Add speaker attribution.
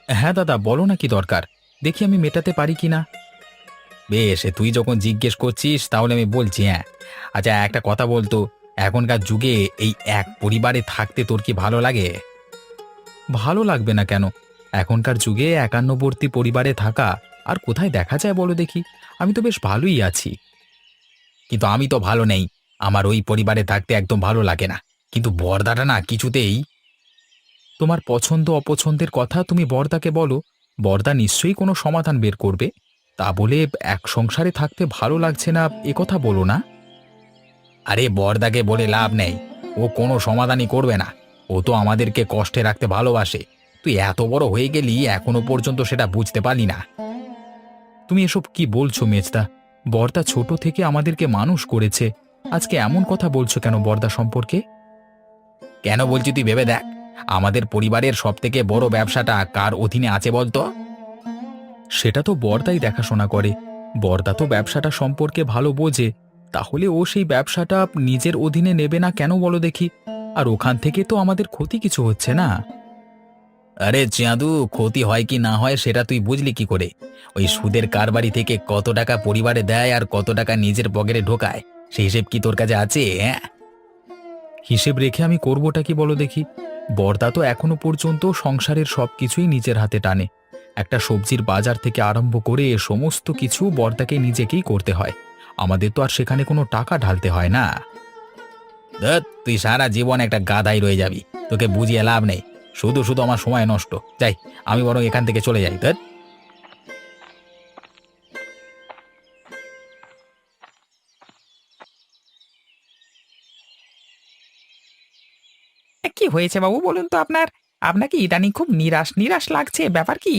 Speaker 1: হ্যাঁ দাদা, বলো না কি দরকার, দেখি আমি মেটাতে পারি কিনা। বেশ, তুই যখন জিজ্ঞেস করছিস তাহলে আমি বলছি। হ্যাঁ, আচ্ছা, একটা কথা বলতো, এখনকার যুগে এই এক পরিবারে থাকতে তোর কি ভালো লাগে? ভালো লাগবে না কেন? এখনকার যুগে একান্নবর্তী পরিবারে থাকা আর কোথায় দেখা যায় বলো দেখি? আমি তো বেশ ভালোই আছি। কিন্তু আমি তো ভালো নেই। আমার ওই পরিবারে থাকতে একদম ভালো লাগে না। কিন্তু বরদাটা না কিছুতেই। তোমার পছন্দ অপছন্দের কথা তুমি বরদাকে বলো। বরদা নিশ্চয়ই কোনো সমাধান বের করবে। তা বলে এক সংসারে থাকতে ভালো লাগছে না এ কথা বলো না। আরে বরদাকে বলে লাভ নেই। ও কোনো সমাধানই করবে না। ও তো আমাদেরকে কষ্টে রাখতে ভালোবাসে। তুই এত বড় হয়ে গেলি এখনো পর্যন্ত সেটা বুঝতে পারলি না। তুমি এসব কি বলছো মেজদা? বরদা ছোট থেকে আমাদেরকে মানুষ করেছে। আজকে এমন কথা বলছো কেন বরদা সম্পর্কে? কেন বলছি তুই ভেবে দেখ। আমাদের পরিবারের সবথেকে বড় ব্যবসাটা কার অধীনে আছে বলতো? সেটা তো বরদাই দেখাশোনা করে। বরদা তো ব্যবসাটা সম্পর্কে ভালো বোঝে। তাহলে ও সেই ব্যবসাটা নিজের অধীনে নেবে না কেন বলো দেখি? আর ওখান থেকে তো আমাদের ক্ষতি কিছু হচ্ছে না। আরে চাঁদু, ক্ষতি হয় কি না হয় সেটা তুই বুঝলি কি করে? ওই সুদের কারবারি থেকে কত টাকা পরিবারে দেয় আর কত টাকা নিজের পকেটে ঢোকায়, সেই হিসেব কি তোর কাছে আছে? হ্যাঁ, হিসেব রেখে আমি করবোটা কি বলো দেখি? বরদা তো এখনো পর্যন্ত সংসারের সবকিছুই নিজের হাতে টানে। একটা সবজির বাজার থেকে আরম্ভ করে সমস্ত কিছু বরদাকে নিজেকেই করতে হয়। আমাদের তো আর সেখানে কোনো টাকা ঢালতে হয় না। ধ্যাৎ, তুই সারা জীবন একটা গাধাই রয়ে যাবি। তোকে বুঝিয়ে লাভ নেই। শুধু শুধু আমার সময় নষ্ট। যাই, আমি বরং এখান থেকে চলে যাই। ধ্যাৎ।
Speaker 2: কি হয়েছে বাবু বলুন তো আপনার? আপনাকে ইদানিং খুব নিরাশ নিরাশ লাগছে, ব্যাপার কি?